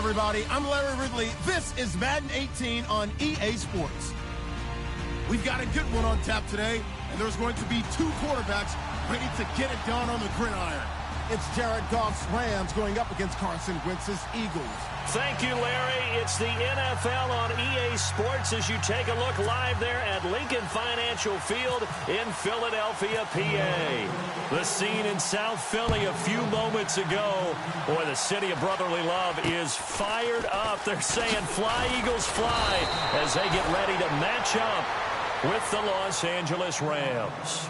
everybody. I'm Larry Ridley. This is Madden 18 on EA Sports. We've got a good one on tap today, and there's going to be two quarterbacks ready to get it done on the gridiron. It's Jared Goff's Rams going up against Carson Wentz's Eagles. Thank you, Larry. It's the NFL on EA Sports as you take a look live there at Lincoln Financial Field in Philadelphia, PA. The scene in South Philly a few moments ago. Boy, the city of brotherly love is fired up. They're saying, "Fly, Eagles, fly," as they get ready to match up with the Los Angeles Rams.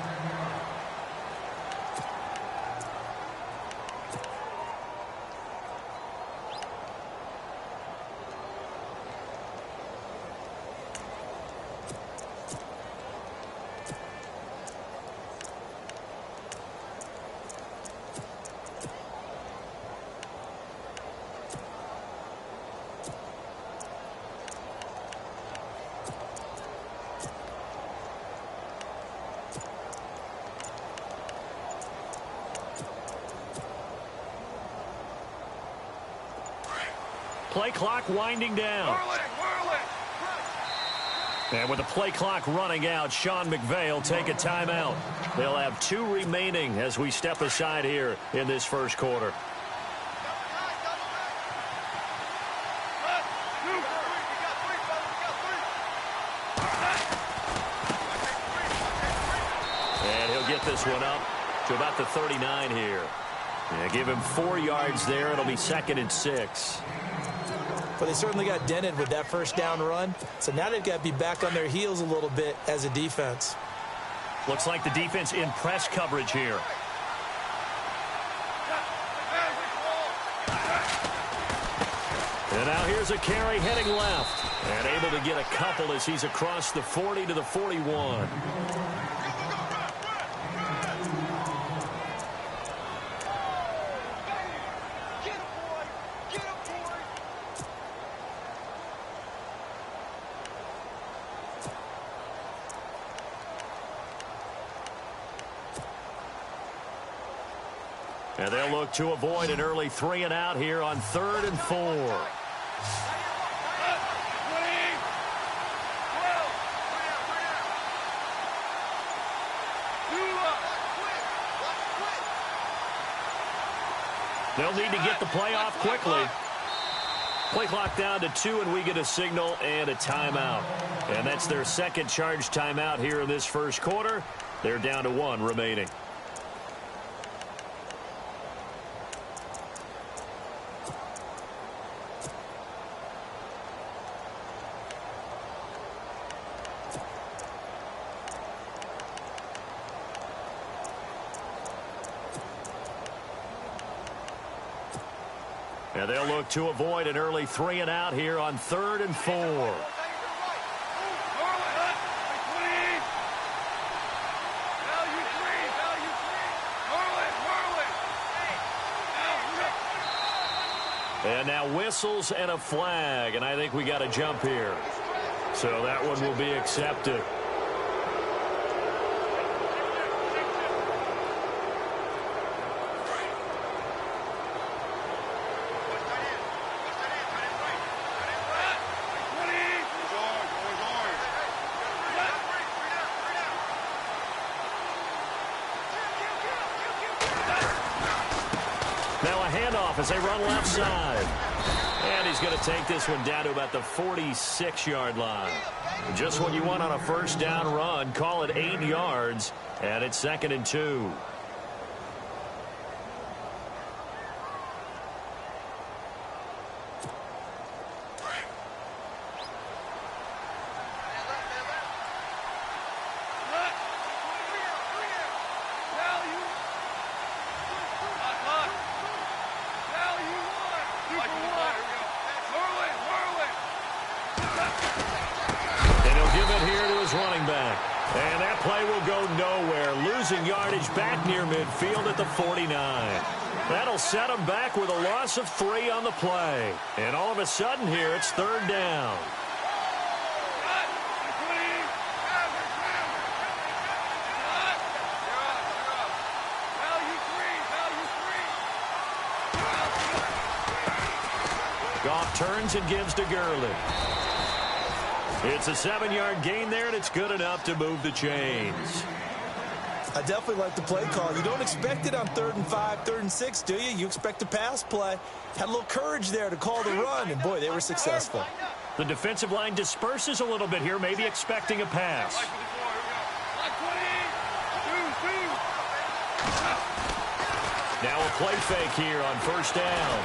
Play clock winding down. And with the play clock running out, Sean McVay will take a timeout. They'll have 2 remaining as we step aside here in this first quarter. And he'll get this one up to about the 39 here. Yeah, give him 4 yards there. It'll be 2nd and 6. But they certainly got dented with that first down run. So now they've got to be back on their heels a little bit as a defense. Looks like the defense in press coverage here. And now here's a carry heading left. And able to get a couple as he's across the 40 to the 41. And they'll look to avoid an early 3 and out here on 3rd and 4. They'll need to get the play off quickly. Play clock down to 2, and we get a signal and a timeout. And that's their second charge timeout here in this first quarter. They're down to 1 remaining. And they'll look to avoid an early 3 and out here on 3rd and 4. And now whistles and a flag, and I think we got a jump here. So that one will be accepted. As they run left side. And he's going to take this one down to about the 46-yard line. Just what you want on a first down run. Call it 8 yards. And it's 2nd and 2. And that play will go nowhere. Losing yardage back near midfield at the 49. That'll set him back with a loss of 3 on the play. And all of a sudden here, it's 3rd down. Goff turns and gives to Gurley. It's a 7-yard gain there, and it's good enough to move the chains. I definitely like the play call. You don't expect it on 3rd and 5, 3rd and 6, do you? You expect a pass play. Had a little courage there to call the run, and boy, they were successful. The defensive line disperses a little bit here, maybe expecting a pass. Now a play fake here on 1st down.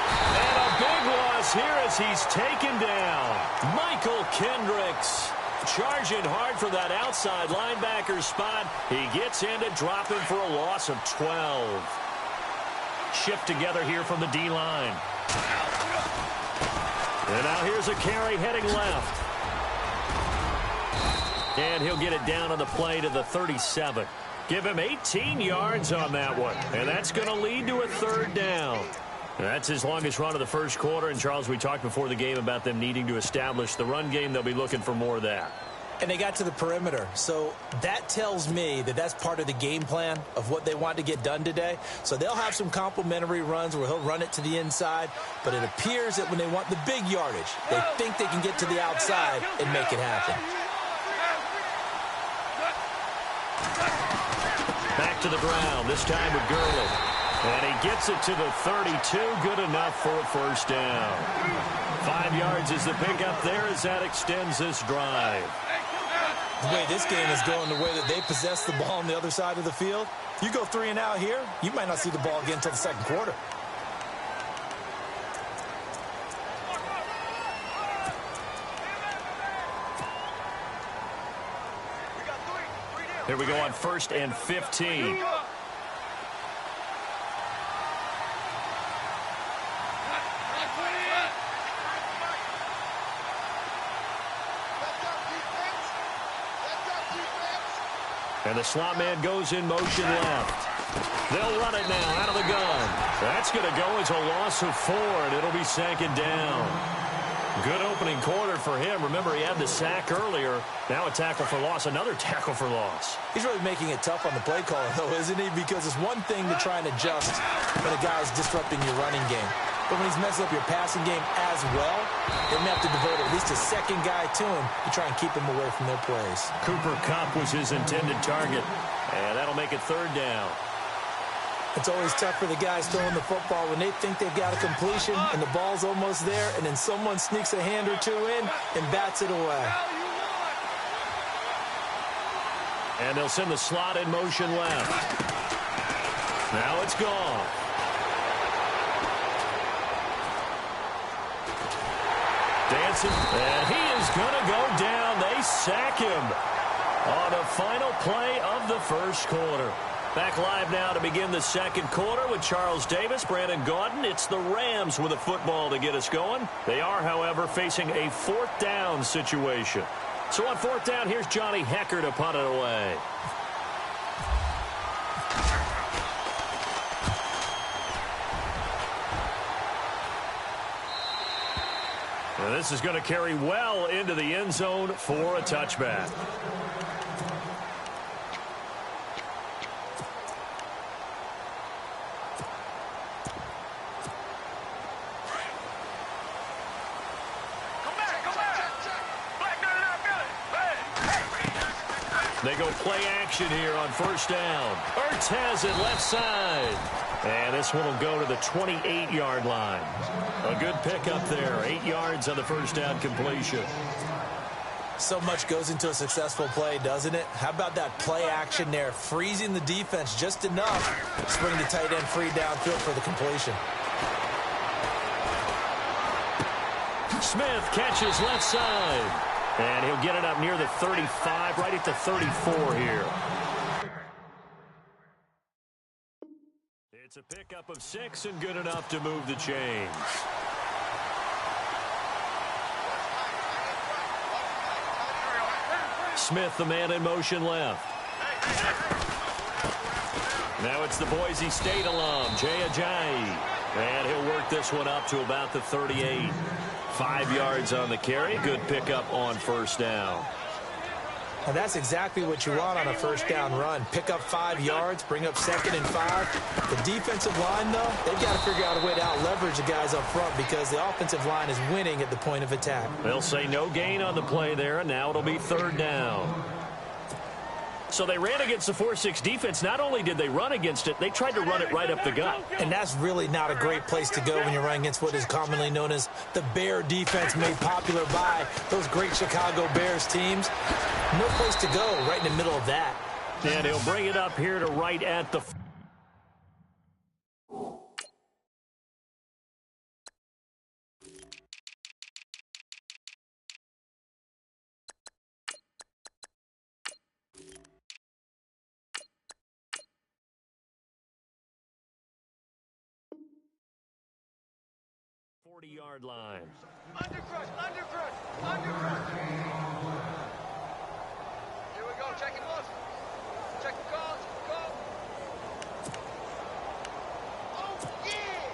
And a big loss here as he's taken down. Michael Kendricks charging hard for that outside linebacker spot. He gets in to drop him for a loss of 12. Shift together here from the D-line. And now here's a carry heading left. And he'll get it down on the play to the 37. Give him 18 yards on that one. And that's going to lead to a 3rd down. That's his longest run of the first quarter. And, Charles, we talked before the game about them needing to establish the run game. They'll be looking for more of that. And they got to the perimeter. So that tells me that that's part of the game plan of what they want to get done today. So they'll have some complimentary runs where he'll run it to the inside. But it appears that when they want the big yardage, they think they can get to the outside and make it happen. Back to the ground, this time with Gurley. And he gets it to the 32, good enough for a 1st down. 5 yards is the pickup there as that extends this drive. The way this game is going, the way that they possess the ball on the other side of the field, you go 3 and out here, you might not see the ball again until the 2nd quarter. Here we go on 1st and 15. And the slot man goes in motion left. They'll run it now out of the gun. That's going to go as a loss of 4, and it'll be 2nd down. Good opening quarter for him. Remember, he had the sack earlier. Now a tackle for loss, another tackle for loss. He's really making it tough on the play caller, though, isn't he? Because it's one thing to try and adjust when a guy is disrupting your running game. But when he's messing up your passing game as well, they may have to devote at least a 2nd guy to him to try and keep him away from their plays. Cooper Kupp was his intended target, and that'll make it 3rd down. It's always tough for the guys throwing the football when they think they've got a completion and the ball's almost there, and then someone sneaks a hand or two in and bats it away. And they'll send the slot in motion left. Now it's gone. Dancing, and he is going to go down. They sack him on the final play of the first quarter. Back live now to begin the 2nd quarter with Charles Davis, Brandon Gaudin. It's the Rams with a football to get us going. They are, however, facing a 4th down situation. So on 4th down, here's Johnny Hecker to punt it away. And this is going to carry well into the end zone for a touchback. They go play action here on 1st down. Ertz has it left side. And this one will go to the 28-yard line. A good pickup there. 8 yards on the 1st down completion. So much goes into a successful play, doesn't it? How about that play action there? Freezing the defense just enough. Swing the tight end free downfield for the completion. Smith catches left side. And he'll get it up near the 35, right at the 34 here. It's a pickup of 6 and good enough to move the chains. Smith, the man in motion left. Now it's the Boise State alum, Jay Ajayi. And he'll work this one up to about the 38. 5 yards on the carry. Good pickup on 1st down. And that's exactly what you want on a first down run. Pick up 5 yards, bring up 2nd and 5. The defensive line, though, they've got to figure out a way to out-leverage the guys up front because the offensive line is winning at the point of attack. They'll say no gain on the play there, and now it'll be 3rd down. So they ran against the 4-6 defense. Not only did they run against it, they tried to run it right up the gut. And that's really not a great place to go when you're running against what is commonly known as the Bear defense, made popular by those great Chicago Bears teams. No place to go right in the middle of that. And he'll bring it up here to right at the... yard line. Undercrush, undercrush, undercrush. Here we go, check it once. Check the calls, go. Oh, yeah!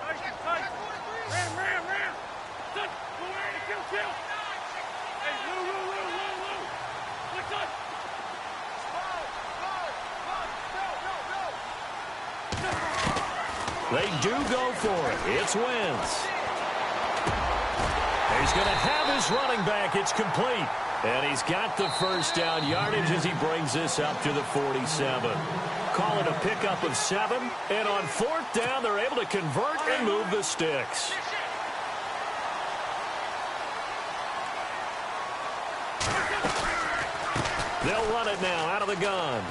Nice. Ram. Touch, go ahead and kill. Hey, Lou. What's up? They do go for it. It's Wentz. He's going to have his running back. It's complete. And he's got the first down yardage as he brings this up to the 47. Call it a pickup of 7. And on 4th down, they're able to convert and move the sticks. They'll run it now out of the gun.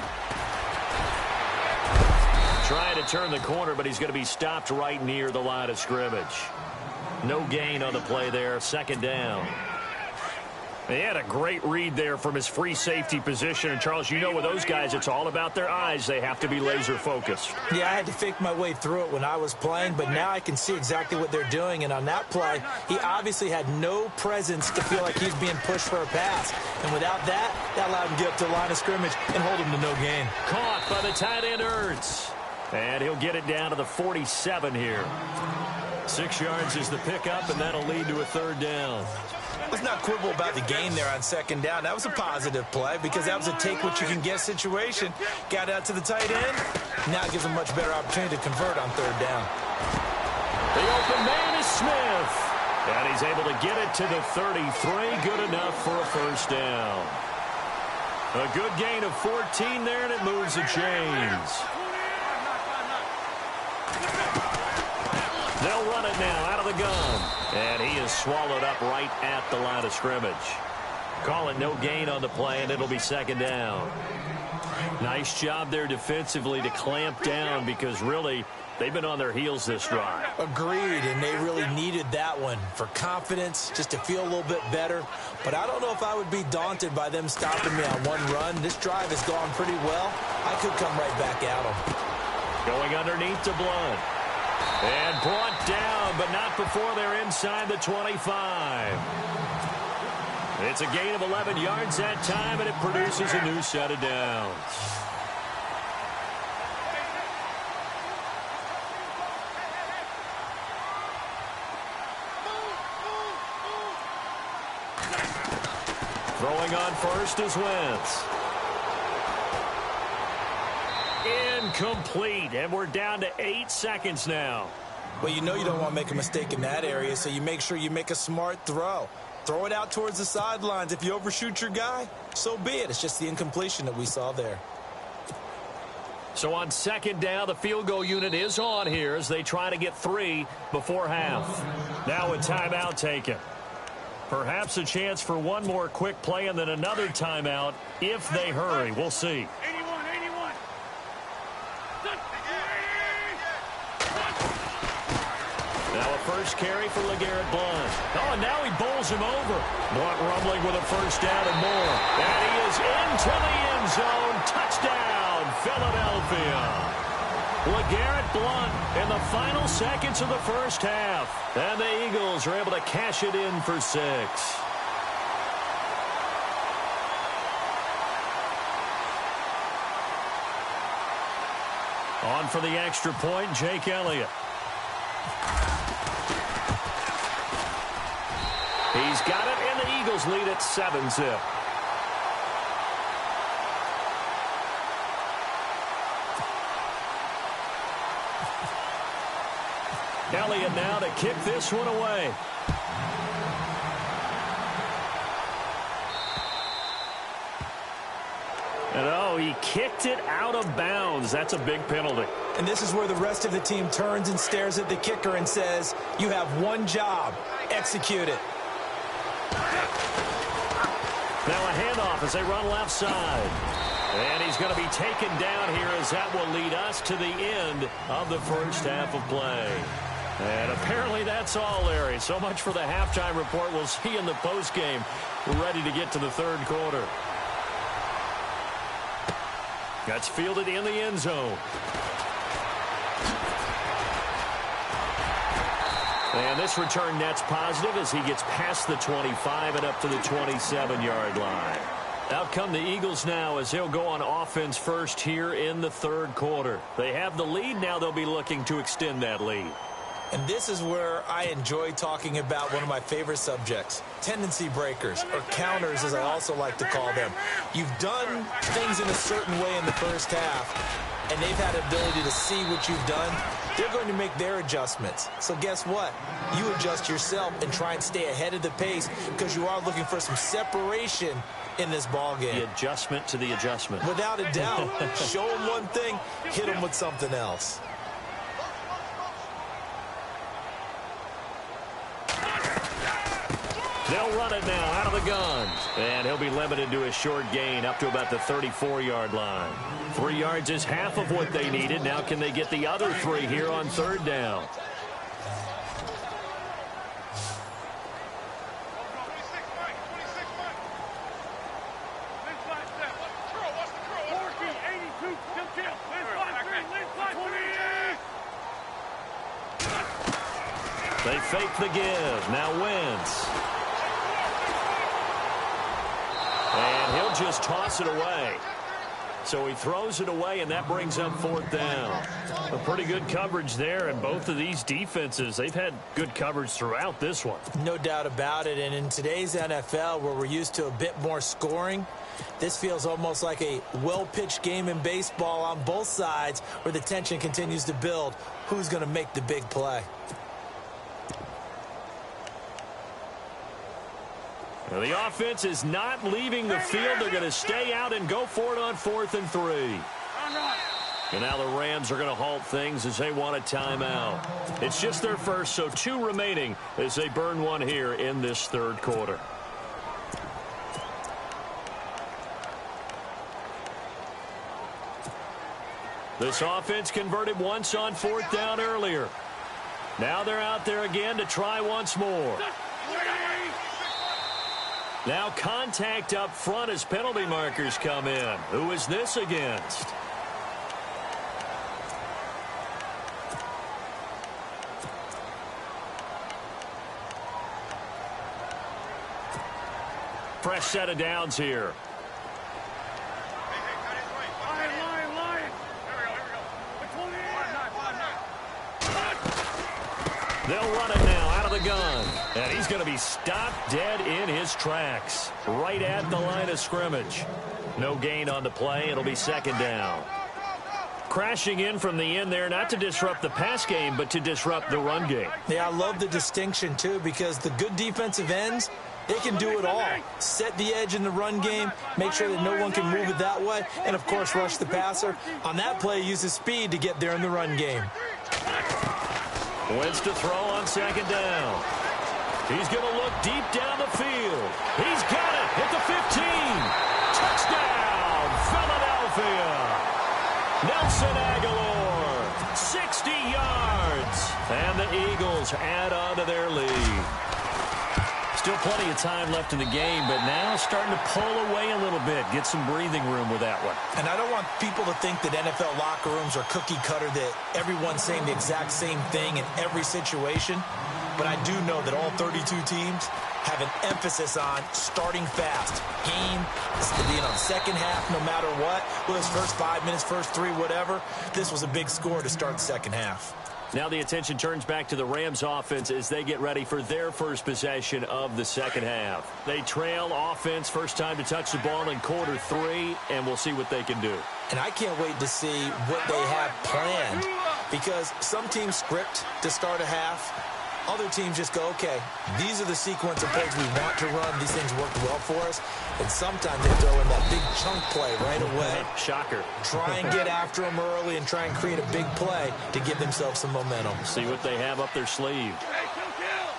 Trying to turn the corner, but he's going to be stopped right near the line of scrimmage. No gain on the play there. 2nd down. He had a great read there from his free safety position. And, Charles, you know with those guys, it's all about their eyes. They have to be laser focused. Yeah, I had to fake my way through it when I was playing, but now I can see exactly what they're doing. And on that play, he obviously had no presence to feel like he's being pushed for a pass. And without that, that allowed him to get up to the line of scrimmage and hold him to no gain. Caught by the tight end, Ertz. And he'll get it down to the 47 here. 6 yards is the pickup, and that'll lead to a 3rd down. Let's not quibble about the gain there on 2nd down. That was a positive play because that was a take-what-you-can-get situation. Got out to the tight end. Now it gives him a much better opportunity to convert on 3rd down. The open man is Smith. And he's able to get it to the 33. Good enough for a 1st down. A good gain of 14 there, and it moves the chains. They'll run it now out of the gun. And he is swallowed up right at the line of scrimmage. Call it no gain on the play, and it'll be 2nd down. Nice job there defensively to clamp down because really they've been on their heels this drive. Agreed, and they really needed that one for confidence, just to feel a little bit better. But I don't know if I would be daunted by them stopping me on one run. This drive has gone pretty well. I could come right back at them. Going underneath to Blunt. And brought down, but not before they're inside the 25. It's a gain of 11 yards that time, and it produces a new set of downs. Throwing on first is Wentz. Incomplete, and we're down to 8 seconds now. Well, you know you don't want to make a mistake in that area, so you make sure you make a smart throw. Throw it out towards the sidelines. If you overshoot your guy, so be it. It's just the incompletion that we saw there. So on 2nd down, the field goal unit is on here as they try to get 3 before half. Now a timeout taken. Perhaps a chance for one more quick play and then another timeout if they hurry. We'll see. Now a first carry for LeGarrette Blount. Oh, and now he bowls him over. Blount rumbling with a 1st down and more. And he is into the end zone. Touchdown, Philadelphia. LeGarrette Blount in the final seconds of the 1st half. And the Eagles are able to cash it in for 6. On for the extra point, Jake Elliott. He's got it, and the Eagles lead at 7-zip. Elliott now to kick this one away. And oh, he kicked it out of bounds. That's a big penalty. And this is where the rest of the team turns and stares at the kicker and says, you have one job. Execute it. Now a handoff as they run left side. And he's going to be taken down here as that will lead us to the end of the first half of play. And apparently that's all, Larry. So much for the halftime report. We'll see in the postgame. We're ready to get to the third quarter. That's fielded in the end zone. And this return net's positive as he gets past the 25 and up to the 27-yard line. Out come the Eagles now as they'll go on offense first here in the third quarter. They have the lead. Now they'll be looking to extend that lead. And this is where I enjoy talking about one of my favorite subjects, tendency breakers, or counters as I also like to call them. You've done things in a certain way in the first half, and they've had the ability to see what you've done. They're going to make their adjustments. So guess what? You adjust yourself and try and stay ahead of the pace because you are looking for some separation in this ball game. The adjustment to the adjustment. Without a doubt. Show them one thing, hit them with something else. They'll run it now out of the gun. And he'll be limited to a short gain up to about the 34-yard line. 3 yards is half of what they needed. Now can they get the other 3 here on third down? They fake the give. Now Wentz. And he'll just toss it away. So he throws it away, and that brings up fourth down. A pretty good coverage there, and both of these defenses, they've had good coverage throughout this one. No doubt about it, and in today's NFL, where we're used to a bit more scoring, this feels almost like a well-pitched game in baseball on both sides where the tension continues to build. Who's going to make the big play? Well, the offense is not leaving the field. They're going to stay out and go for it on 4th and 3. And now the Rams are going to halt things as they want a timeout. It's just their first, so 2 remaining as they burn one here in this third quarter. This offense converted once on 4th down earlier. Now they're out there again to try once more. Now contact up front as penalty markers come in. Who is this against? Fresh set of downs here. They'll run it now out of the gun. And he's going to be stopped dead in his tracks. Right at the line of scrimmage. No gain on the play. It'll be second down. Crashing in from the end there, not to disrupt the pass game, but to disrupt the run game. Yeah, I love the distinction, too, because the good defensive ends, they can do it all. Set the edge in the run game, make sure that no one can move it that way, and, of course, rush the passer. On that play, use his speed to get there in the run game. Wentz to throw on second down. He's going to look deep down the field. He's got it at the 15. Touchdown, Philadelphia. Nelson Aguilar, 60 yards. And the Eagles add on to their lead. Still plenty of time left in the game, but now starting to pull away a little bit. Get some breathing room with that one. And I don't want people to think that NFL locker rooms are cookie cutter, that everyone's saying the exact same thing in every situation. But I do know that all 32 teams have an emphasis on starting fast. Game is to be in on second half no matter what. Whether it's first 5 minutes, first 3, whatever. This was a big score to start the second half. Now the attention turns back to the Rams offense as they get ready for their first possession of the second half. They trail offense, first time to touch the ball in quarter 3, and we'll see what they can do. And I can't wait to see what they have planned, because some teams script to start a half. Other teams just go, okay, these are the sequence of plays we want to run. These things worked well for us. And sometimes they throw in that big chunk play right away. Shocker. Try and get after them early and try and create a big play to give themselves some momentum. See what they have up their sleeve.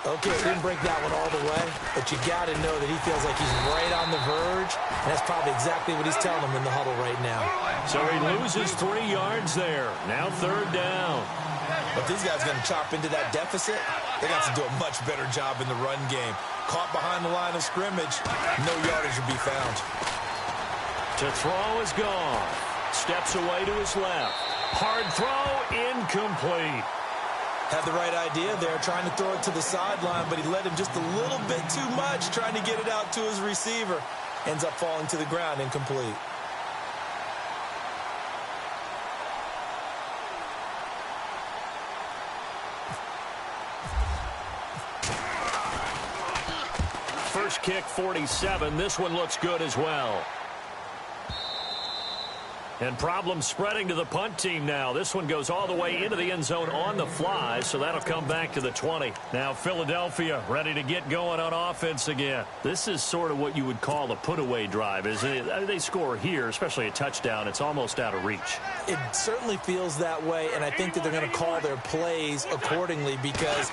Okay, didn't break that one all the way, but you got to know that he feels like he's right on the verge, and that's probably exactly what he's telling them in the huddle right now. So he loses 3 yards there. Now third down. But these guys are going to chop into that deficit. They got to do a much better job in the run game. Caught behind the line of scrimmage, no yardage will be found. To throw is gone. Steps away to his left. Hard throw, incomplete. Had the right idea there, trying to throw it to the sideline, but he led him just a little bit too much, trying to get it out to his receiver. Ends up falling to the ground, incomplete. First kick, 47. This one looks good as well. And problems spreading to the punt team now. This one goes all the way into the end zone on the fly, so that'll come back to the 20. Now Philadelphia ready to get going on offense again. This is sort of what you would call a put-away drive, isn't it? They score here, especially a touchdown. It's almost out of reach. It certainly feels that way, and I think that they're going to call their plays accordingly, because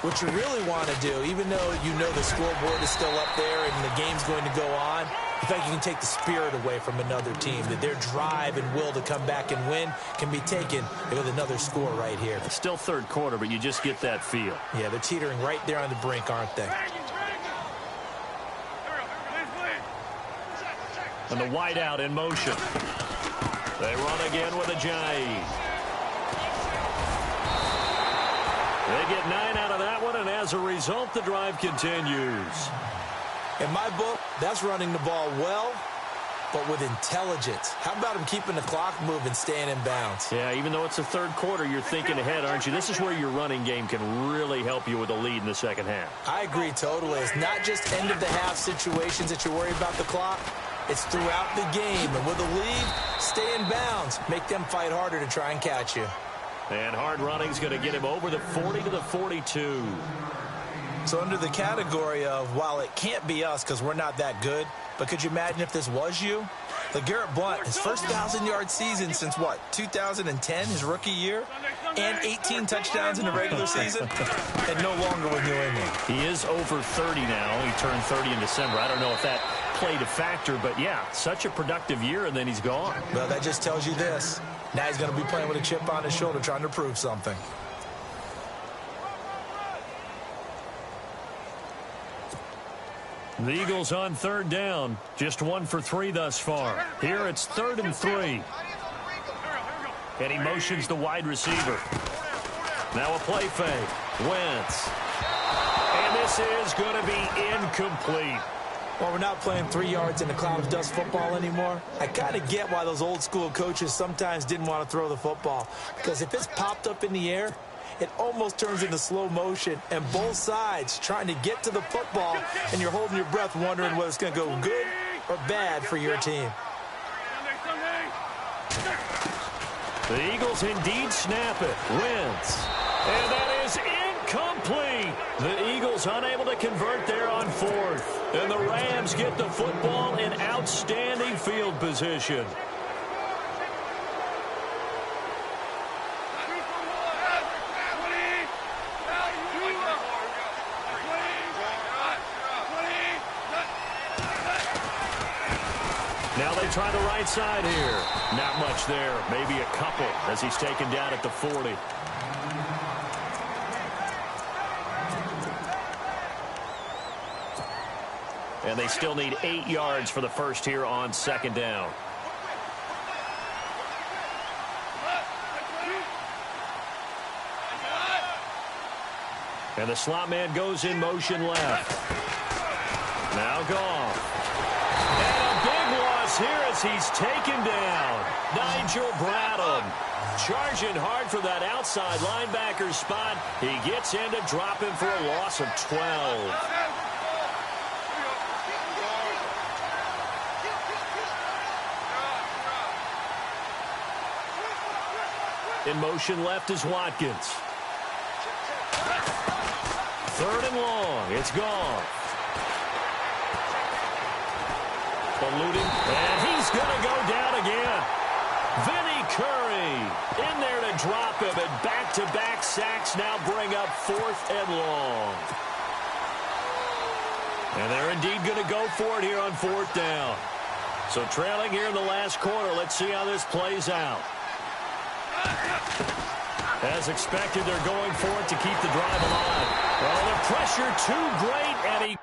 what you really want to do, even though you know the scoreboard is still up there and the game's going to go on, in fact, you can take the spirit away from another team, that their drive and will to come back and win can be taken with another score right here. It's still third quarter, but you just get that feel. Yeah, they're teetering right there on the brink, aren't they? And the wideout in motion. They run again with a jive. They get 9 out of that one, and as a result, the drive continues. In my book, that's running the ball well, but with intelligence. How about him keeping the clock moving, staying in bounds? Yeah, even though it's the third quarter, you're thinking ahead, aren't you? This is where your running game can really help you with a lead in the second half. I agree totally. It's not just end-of-the-half situations that you worry about the clock. It's throughout the game. And with a lead, stay in bounds. Make them fight harder to try and catch you. And hard running is going to get him over the 40 to the 42. So under the category of, while it can't be us because we're not that good, but could you imagine if this was you? LeGarrette Blount, his first 1,000-yard season since, what, 2010, his rookie year? And 18 touchdowns in the regular season? And no longer with New England. He is over 30 now. He turned 30 in December. I don't know if that played a factor, but yeah, such a productive year, and then he's gone. Well, that just tells you this. Now he's going to be playing with a chip on his shoulder, trying to prove something. The Eagles on third down. Just 1 for 3 thus far. Here it's 3rd and 3. And he motions the wide receiver. Now a play fake. Wentz. And this is going to be incomplete. Well, we're not playing 3 yards in a cloud of dust football anymore. I kind of get why those old school coaches sometimes didn't want to throw the football. Because if it's popped up in the air, it almost turns into slow motion, and both sides trying to get to the football, and you're holding your breath wondering whether it's going to go good or bad for your team. The Eagles indeed snap it. Wentz. And that is incomplete. The Eagles unable to convert there on 4th. And the Rams get the football in outstanding field position. Now they try the right side here. Not much there. Maybe a couple as he's taken down at the 40. And they still need 8 yards for the first here on second down. And the slot man goes in motion left. Now gone. And a big loss is here as he's taken down. Nigel Bradham charging hard for that outside linebacker spot. He gets in to drop him for a loss of 12. In motion left is Watkins. 3rd and long. It's gone. Eluding. And he's going to go down again. Vinny Curry in there to drop him. And back-to-back sacks now bring up 4th and long. And they're indeed going to go for it here on 4th down. So trailing here in the last quarter. Let's see how this plays out. As expected, they're going for it to keep the drive alive. Well, the pressure too great, and he...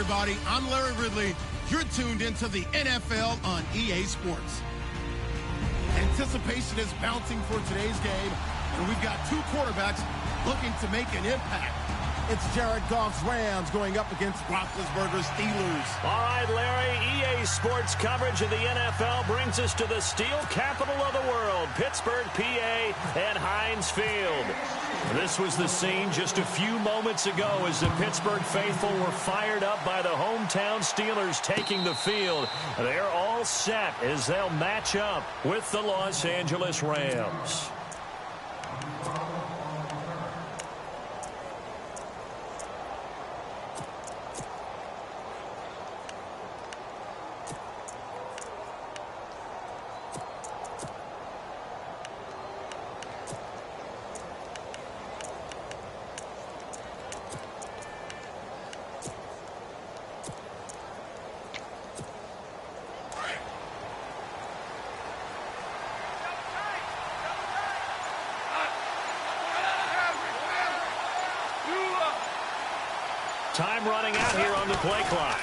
everybody. I'm Larry Ridley. You're tuned into the NFL on EA Sports. Anticipation is bouncing for today's game, and we've got two quarterbacks looking to make an impact. It's Jared Goff's Rams going up against Roethlisberger's Steelers. All right, Larry, EA Sports coverage of the NFL brings us to the steel capital of the world, Pittsburgh, PA, and Heinz Field. This was the scene just a few moments ago as the Pittsburgh faithful were fired up by the hometown Steelers taking the field. They're all set as they'll match up with the Los Angeles Rams. Time running out here on the play clock.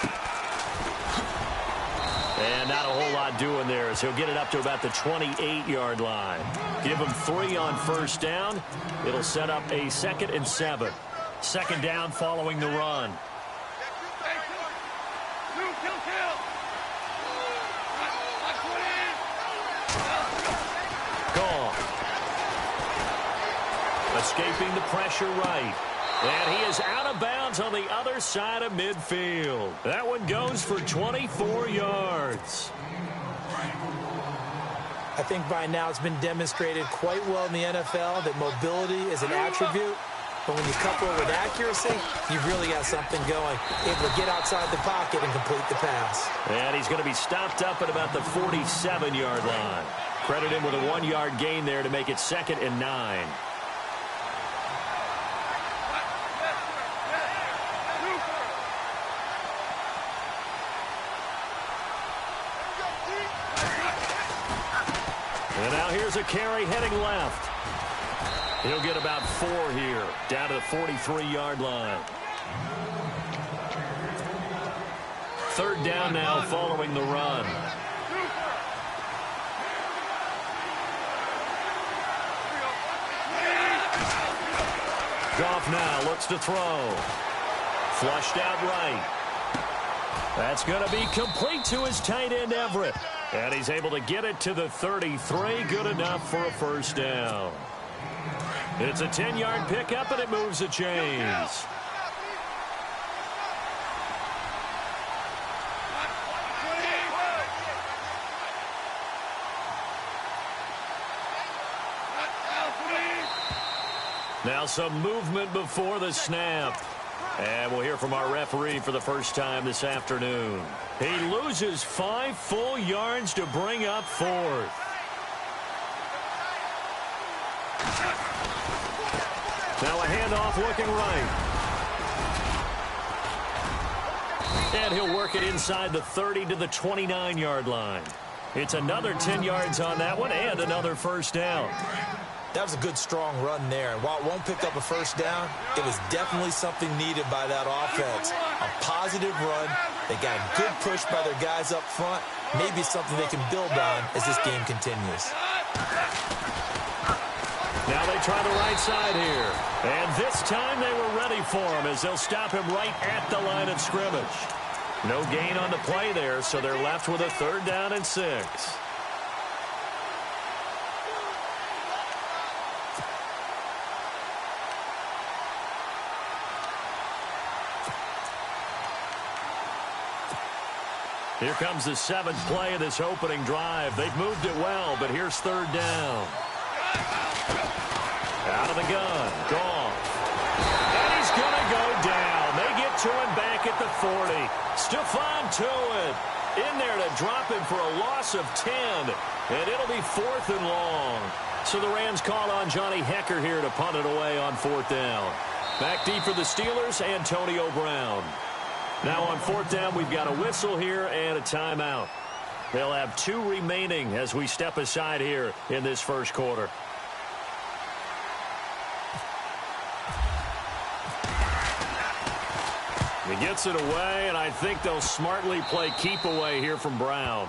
And not a whole lot doing there as he'll get it up to about the 28-yard line. Give him 3 on first down. It'll set up a 2nd and 7. Second down following the run. Gone. Escaping the pressure right. And he is out of bounds on the other side of midfield. That one goes for 24 yards. I think by now it's been demonstrated quite well in the NFL that mobility is an attribute. But when you couple it with accuracy, you've really got something going. Able to get outside the pocket and complete the pass. And he's going to be stopped up at about the 47-yard line. Credit him with a 1-yard gain there to make it 2nd and 9. And now here's a carry heading left. He'll get about 4 here, down to the 43-yard line. 3rd down now following the run. Goff now looks to throw. Flushed out right. That's going to be complete to his tight end, Everett. And he's able to get it to the 33. Good enough for a first down. It's a 10-yard pickup, and it moves the chains. Now some movement before the snap. And we'll hear from our referee for the first time this afternoon. He loses 5 full yards to bring up 4th. Now a handoff looking right. And he'll work it inside the 30 to the 29-yard line. It's another 10 yards on that one and another first down. That was a good, strong run there. And while it won't pick up a first down, it was definitely something needed by that offense. A positive run. They got a good push by their guys up front. Maybe something they can build on as this game continues. Now they try the right side here. And this time they were ready for him as they'll stop him right at the line of scrimmage. No gain on the play there, so they're left with a 3rd down and 6. Here comes the 7th play of this opening drive. They've moved it well, but here's 3rd down. Out of the gun, Goff. And he's going to go down. They get to him back at the 40. Stephon Tuitt in there to drop him for a loss of 10. And it'll be 4th and long. So the Rams call on Johnny Hecker here to punt it away on 4th down. Back deep for the Steelers, Antonio Brown. Now on 4th down, we've got a whistle here and a timeout. They'll have 2 remaining as we step aside here in this first quarter. He gets it away, and I think they'll smartly play keep away here from Brown.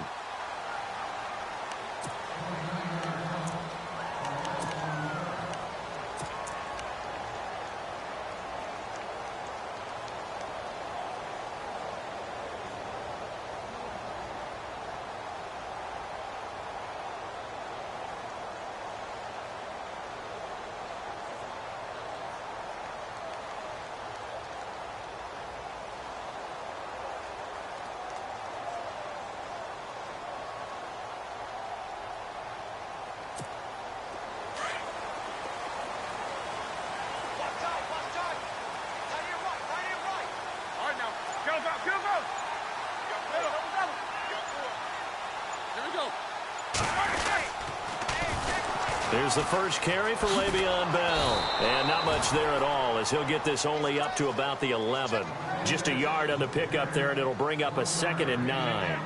There's the first carry for Le'Veon Bell. And not much there at all, as he'll get this only up to about the 11. Just a yard on the pickup there, and it'll bring up a 2nd and 9.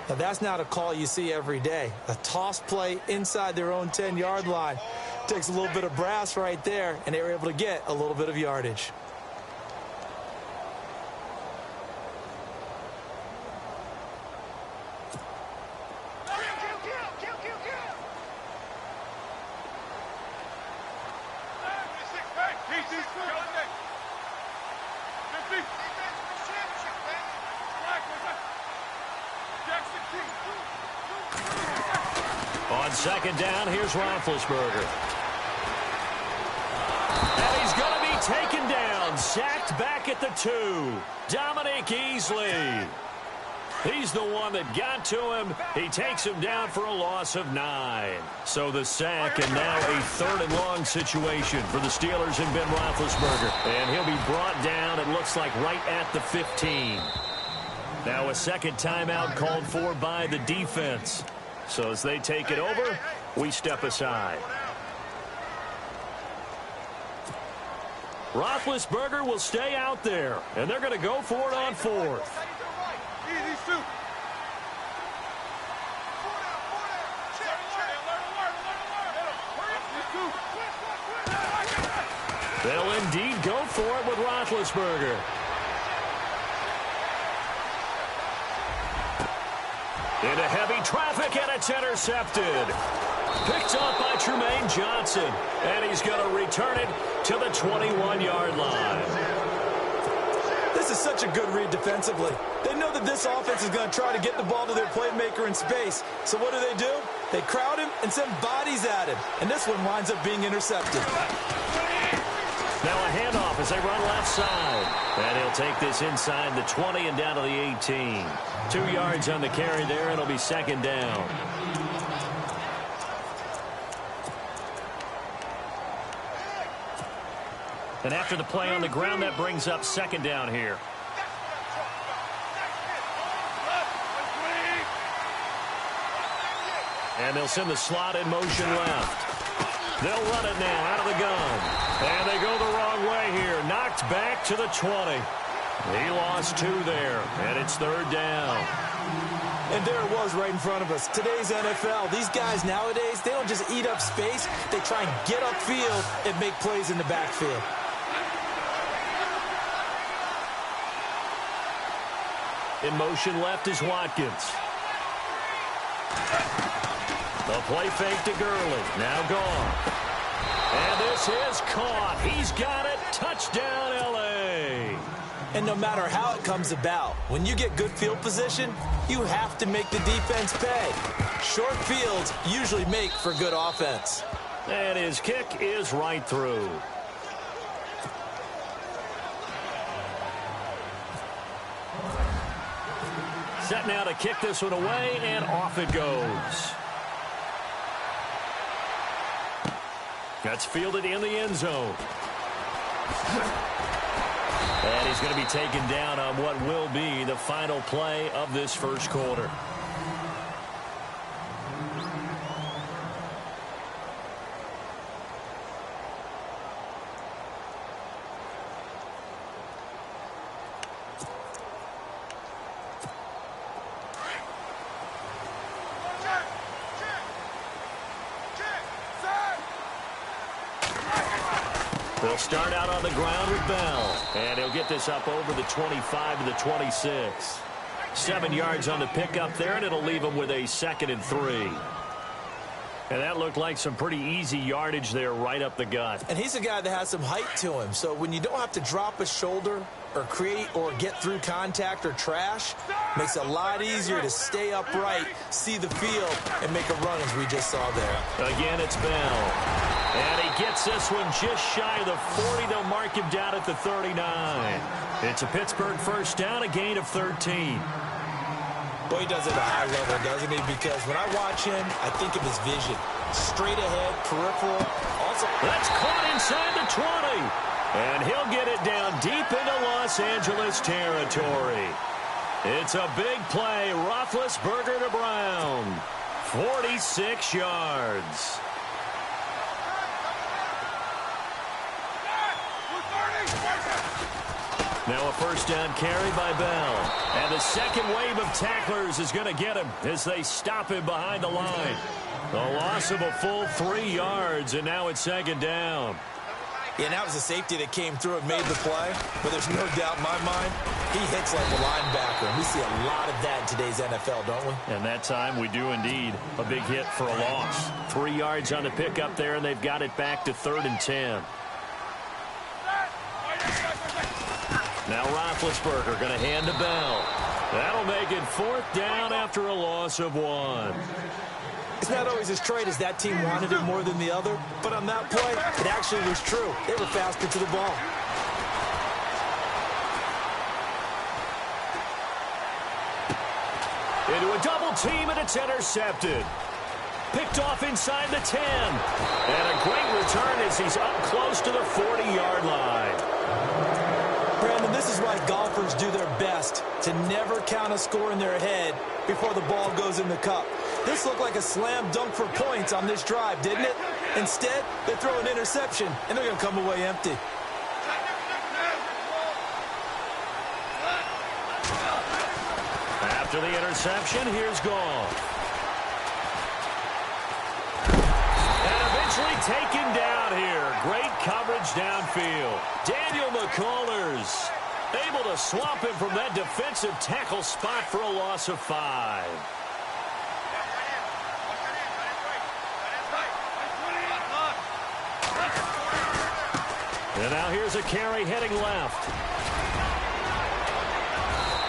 Now, that's not a call you see every day. A toss play inside their own 10-yard line. Takes a little bit of brass right there, and they were able to get a little bit of yardage. On 2nd down, here's Roethlisberger. And he's going to be taken down, sacked back at the 2. Dominique Easley. He's the one that got to him. He takes him down for a loss of 9. So the sack, and now a 3rd and long situation for the Steelers and Ben Roethlisberger. And he'll be brought down, it looks like, right at the 15. Now a second timeout called for by the defense. So as they take it over, we step aside. Roethlisberger will stay out there, and they're going to go for it on 4th. They'll indeed go for it with Roethlisberger. Into heavy traffic, and it's intercepted. Picked up by Trumaine Johnson, and he's going to return it to the 21-yard line. This is such a good read defensively. They know that this offense is going to try to get the ball to their playmaker in space. So what do? They crowd him and send bodies at him. And this one winds up being intercepted. Now a handoff as they run left side. And he'll take this inside the 20 and down to the 18. 2 yards on the carry there, and it'll be 2nd down. And after the play on the ground, that brings up 2nd down here. And they'll send the slot in motion left. They'll run it now out of the gun. And they go the wrong way here. Knocked back to the 20. He lost 2 there, and it's 3rd down. And there it was right in front of us. Today's NFL, these guys nowadays, they don't just eat up space. They try and get upfield and make plays in the backfield. In motion left is Watkins. The play fake to Gurley. Now gone. And this is caught. He's got it. Touchdown, L.A. And no matter how it comes about, when you get good field position, you have to make the defense pay. Short fields usually make for good offense. And his kick is right through. Set now to kick this one away, and off it goes. That's fielded in the end zone. And he's going to be taken down on what will be the final play of this first quarter. They'll start out on the ground with Bell. And he'll get this up over the 25 to the 26. 7 yards on the pickup there, and it'll leave him with a 2nd and 3. And that looked like some pretty easy yardage there right up the gut. And he's a guy that has some height to him. So when you don't have to drop a shoulder or create or get through contact or trash, makes it a lot easier to stay upright, see the field, and make a run as we just saw there. Again, it's Bell. And he gets this one just shy of the 40. They'll mark him down at the 39. It's a Pittsburgh first down, a gain of 13. Boy, he does it at a high level, doesn't he? Because when I watch him, I think of his vision. Straight ahead, peripheral. Also, that's caught inside the 20. And he'll get it down deep into Los Angeles territory. It's a big play. Roethlisberger to Brown. 46 yards. Now a first down carry by Bell. And the second wave of tacklers is going to get him as they stop him behind the line. A loss of a full 3 yards, and now it's 2nd down. Yeah, and that was a safety that came through and made the play. But there's no doubt in my mind, he hits like a linebacker. And we see a lot of that in today's NFL, don't we? And that time we do indeed. A big hit for a loss. 3 yards on the pickup there, and they've got it back to 3rd and 10. Now Roethlisberger going to hand to Bell. That'll make it 4th down after a loss of 1. It's not always as straight as that team wanted it more than the other, but on that play, it actually was true. They were faster to the ball. Into a double team, and it's intercepted. Picked off inside the 10. And a great return as he's up close to the 40-yard line. Brandon, this is why golfers do their best to never count a score in their head before the ball goes in the cup. This looked like a slam dunk for points on this drive, didn't it? Instead, they throw an interception, and they're going to come away empty. After the interception, here's Goff. And eventually taken down here. Great coverage downfield. Daniel McCullers able to swamp him from that defensive tackle spot for a loss of 5. And now here's a carry heading left.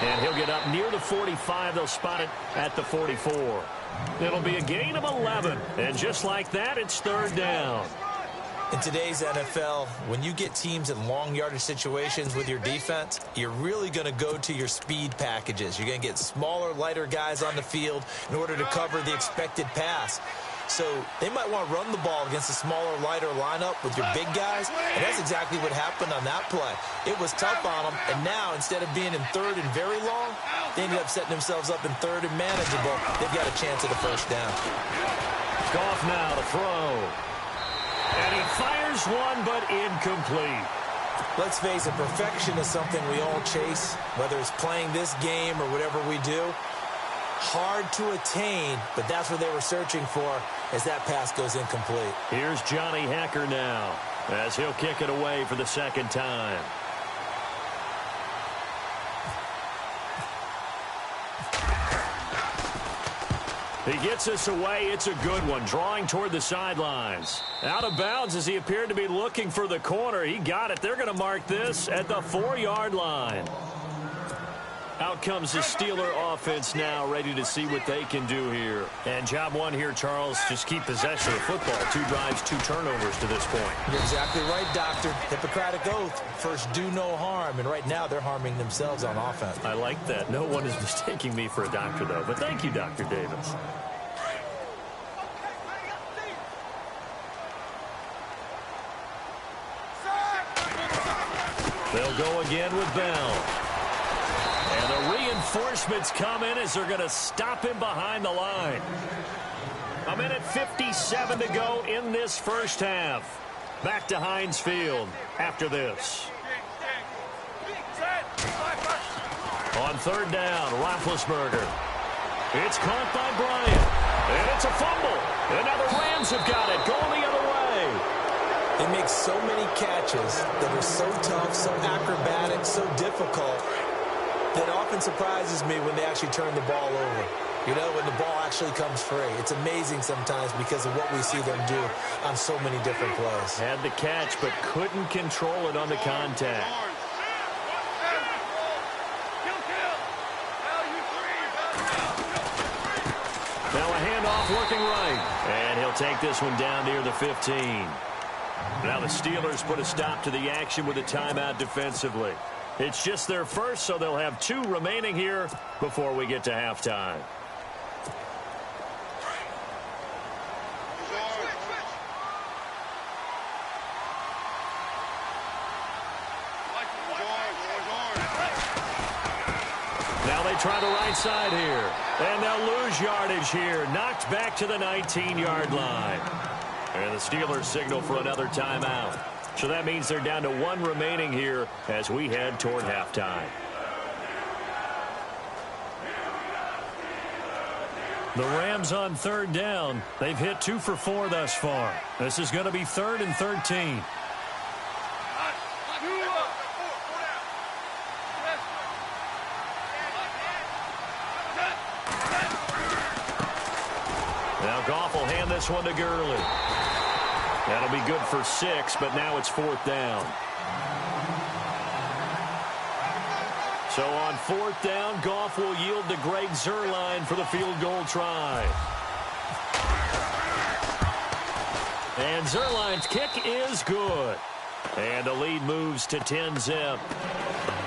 And he'll get up near the 45. They'll spot it at the 44. It'll be a gain of 11. And just like that, it's 3rd down. In today's NFL, when you get teams in long yardage situations with your defense, you're really going to go to your speed packages. You're going to get smaller, lighter guys on the field in order to cover the expected pass. So they might want to run the ball against a smaller, lighter lineup with your big guys, and that's exactly what happened on that play. It was tough on them, and now instead of being in 3rd and very long, they ended up setting themselves up in 3rd and manageable. They've got a chance at a first down. Goff now to throw. And he fires one, but incomplete. Let's face it, perfection is something we all chase, whether it's playing this game or whatever we do. Hard to attain, but that's what they were searching for as that pass goes incomplete. Here's Johnny Hacker now as he'll kick it away for the 2nd time. He gets us away. It's a good one, drawing toward the sidelines. Out of bounds as he appeared to be looking for the corner. He got it. They're going to mark this at the 4-yard line. Out comes the Steeler offense now, ready to see what they can do here. And job one here, Charles, just keep possession of the football. 2 drives, 2 turnovers to this point. You're exactly right, Doctor. Hippocratic oath. First, do no harm. And right now, they're harming themselves on offense. I like that. No one is mistaking me for a doctor, though. But thank you, Dr. Davis. They'll go again with Bell. And the reinforcements come in as they're going to stop him behind the line. 1:57 to go in this first half. Back to Heinz Field after this. On 3rd down, Roethlisberger. It's caught by Bryant. And it's a fumble. And now the Rams have got it, going the other way. They make so many catches that are so tough, so acrobatic, so difficult, that often surprises me when they actually turn the ball over. You know, when the ball actually comes free. It's amazing sometimes because of what we see them do on so many different plays. Had the catch, but couldn't control it on the contact. Now a handoff working right. And he'll take this one down near the 15. Now the Steelers put a stop to the action with a timeout defensively. It's just their first, so they'll have 2 remaining here before we get to halftime. Now they try the right side here. And they'll lose yardage here. Knocked back to the 19-yard line. And the Steelers signal for another timeout. So that means they're down to 1 remaining here as we head toward halftime. The Rams on 3rd down. They've hit 2 for 4 thus far. This is going to be 3rd and 13. Now Goff will hand this one to Gurley. That'll be good for 6, but now it's 4th down. So on 4th down, Goff will yield to Greg Zuerlein for the field goal try. And Zuerlein's kick is good. And the lead moves to 10-zip.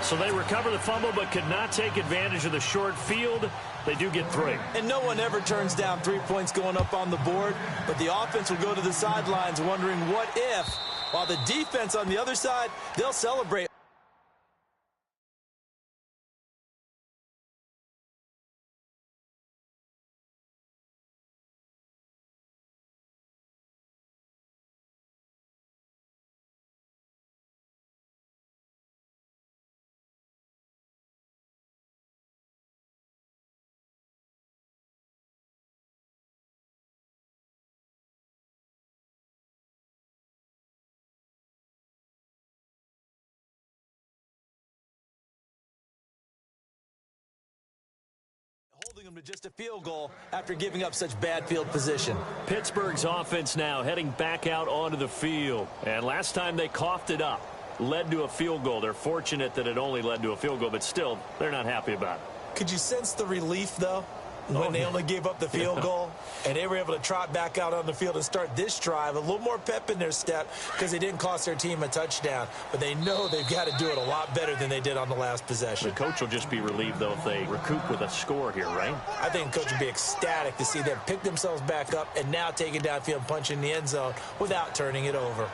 So they recover the fumble but could not take advantage of the short field. They do get 3. And no one ever turns down 3 points going up on the board, but the offense will go to the sidelines wondering what if, while the defense on the other side, they'll celebrate. Holding them to just a field goal after giving up such bad field position. Pittsburgh's offense now heading back out onto the field. And last time they coughed it up, led to a field goal. They're fortunate that it only led to a field goal, but still, they're not happy about it. Could you sense the relief, though, when they only gave up the field goal? And they were able to trot back out on the field and start this drive. A little more pep in their step because they didn't cost their team a touchdown. But they know they've got to do it a lot better than they did on the last possession. The coach will just be relieved, though, if they recoup with a score here, right? I think the coach would be ecstatic to see them pick themselves back up and now take it downfield and punch in the end zone without turning it over.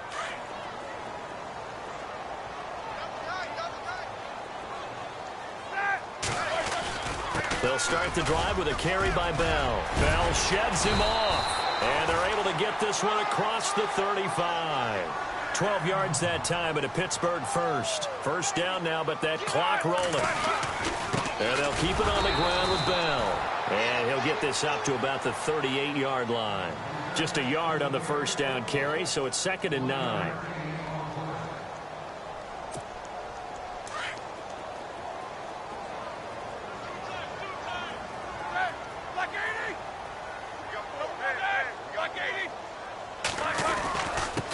They'll start the drive with a carry by Bell. Bell sheds him off. And they're able to get this one across the 35. 12 yards that time at a Pittsburgh first. First down now, but that clock rolling. And they'll keep it on the ground with Bell. And he'll get this up to about the 38-yard line. Just a yard on the first down carry, so it's 2nd and 9.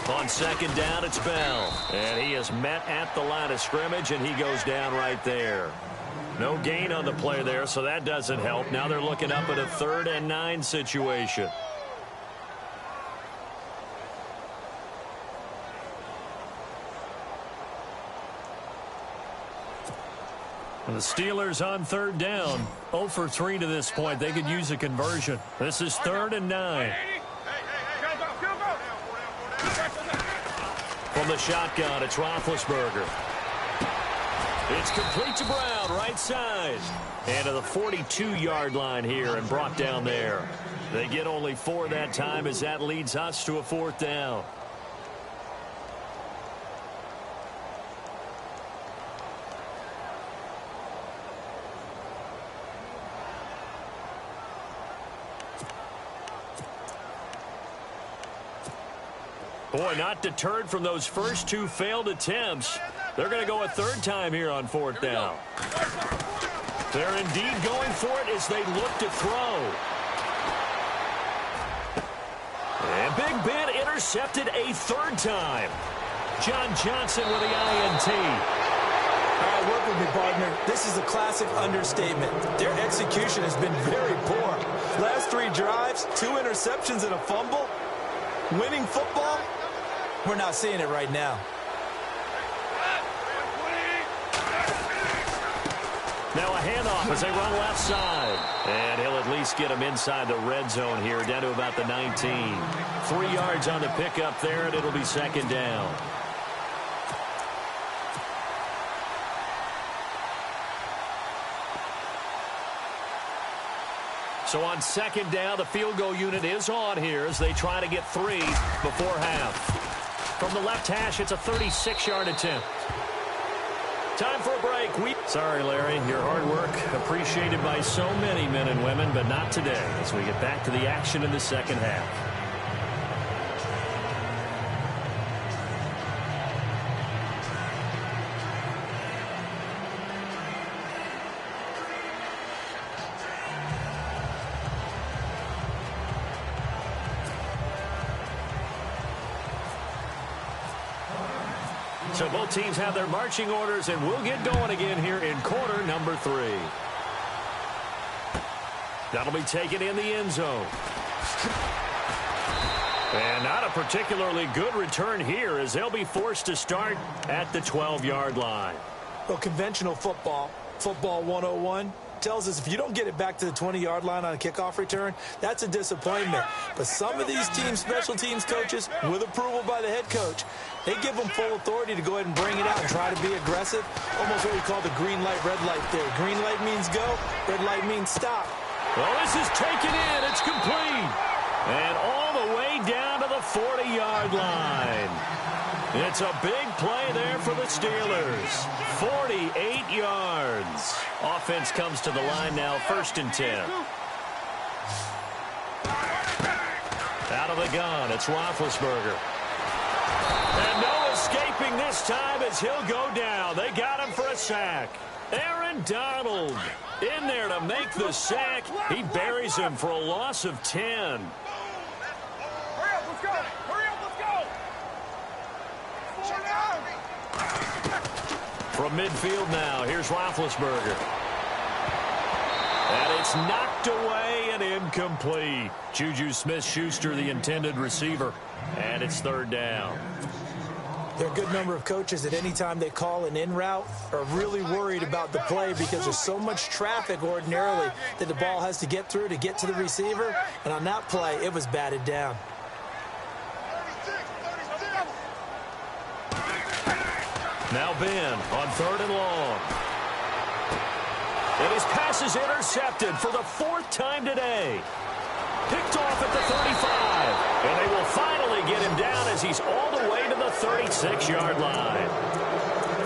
On 2nd down, it's Bell. And he is met at the line of scrimmage, and he goes down right there. No gain on the play there, so that doesn't help. Now they're looking up at a 3rd and 9 situation. And the Steelers on 3rd down. 0 for 3 to this point. They could use a conversion. This is 3rd and 9. From the shotgun, it's Roethlisberger. It's complete to Brown, right side. And to the 42-yard line here and brought down there. They get only 4 that time as that leads us to a 4th down. Boy, not deterred from those first two failed attempts. They're going to go a third time here on fourth down. They're indeed going for it as they look to throw. And Big Ben intercepted a third time. John Johnson with the INT. All right, work with me, partner. This is a classic understatement. Their execution has been very poor. Last 3 drives, 2 interceptions and a fumble. Winning football? We're not seeing it right now. Now a handoff as they run left side. And he'll at least get him inside the red zone here, down to about the 19. 3 yards on the pickup there, and it'll be second down. So on second down, the field goal unit is on here as they try to get 3 before half. From the left hash, it's a 36-yard attempt. Time for a break. Sorry, Larry, your hard work appreciated by so many men and women, but not today as we get back to the action in the second half. So both teams have their marching orders, and we'll get going again here in quarter number 3. That'll be taken in the end zone. And not a particularly good return here as they'll be forced to start at the 12-yard line. Well, conventional football 101, tells us if you don't get it back to the 20-yard line on a kickoff return, that's a disappointment. But some of these teams, special teams coaches, with approval by the head coach, they give them full authority to go ahead and bring it out and try to be aggressive. Almost what we call the green light, red light theory. Green light means go, red light means stop. Well, this is taken in. It's complete. And all the way down to the 40-yard line. It's a big play there for the Steelers. 48 yards. Offense comes to the line now, 1st and 10. Out of the gun, it's Roethlisberger. And no escaping this time as he'll go down. They got him for a sack. Aaron Donald in there to make the sack. He buries him for a loss of 10. From midfield now, here's Roethlisberger. And it's knocked away and incomplete. Juju Smith-Schuster, the intended receiver. And it's 3rd down. There are a good number of coaches that any time they call an in route are really worried about the play because there's so much traffic ordinarily that the ball has to get through to get to the receiver. And on that play, it was batted down. Now Ben on 3rd and long. And his pass is intercepted for the 4th time today. Picked off at the 35. And they will finally get him down as he's all the way to the 36-yard line.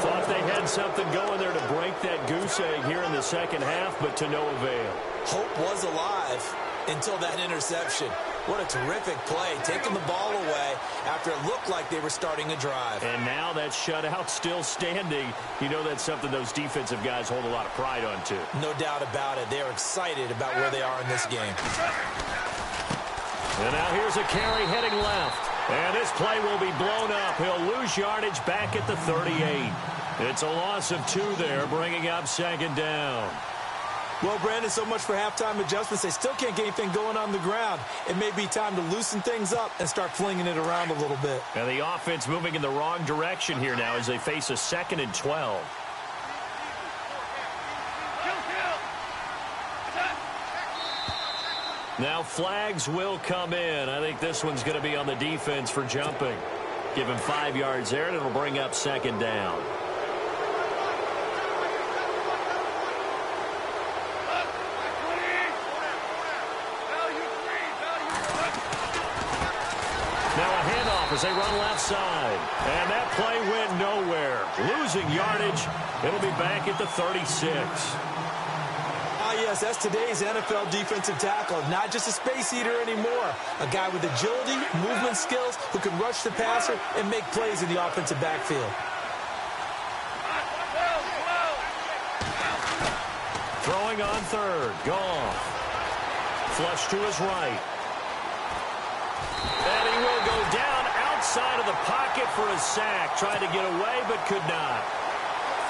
Thought they had something going there to break that goose egg here in the second half, but to no avail. Hope was alive until that interception. What a terrific play, taking the ball away after it looked like they were starting a drive. And now that shutout still standing. You know that's something those defensive guys hold a lot of pride on, too. No doubt about it. They're excited about where they are in this game. And now here's a carry heading left. And this play will be blown up. He'll lose yardage back at the 38. It's a loss of 2 there, bringing up 2nd down. Well, Brandon, so much for halftime adjustments. They still can't get anything going on the ground. It may be time to loosen things up and start flinging it around a little bit. And the offense moving in the wrong direction here now as they face a 2nd and 12. Now flags will come in. I think this one's going to be on the defense for jumping. Give him 5 yards there, and it'll bring up 2nd down. As they run left side. And that play went nowhere. Losing yardage. It'll be back at the 36. yes, that's today's NFL defensive tackle. Not just a space eater anymore. A guy with agility, movement skills, who can rush the passer and make plays in the offensive backfield. Throwing on third. Goff. Flush to his right. And he will go down outside of the pocket for a sack. Tried to get away, but could not.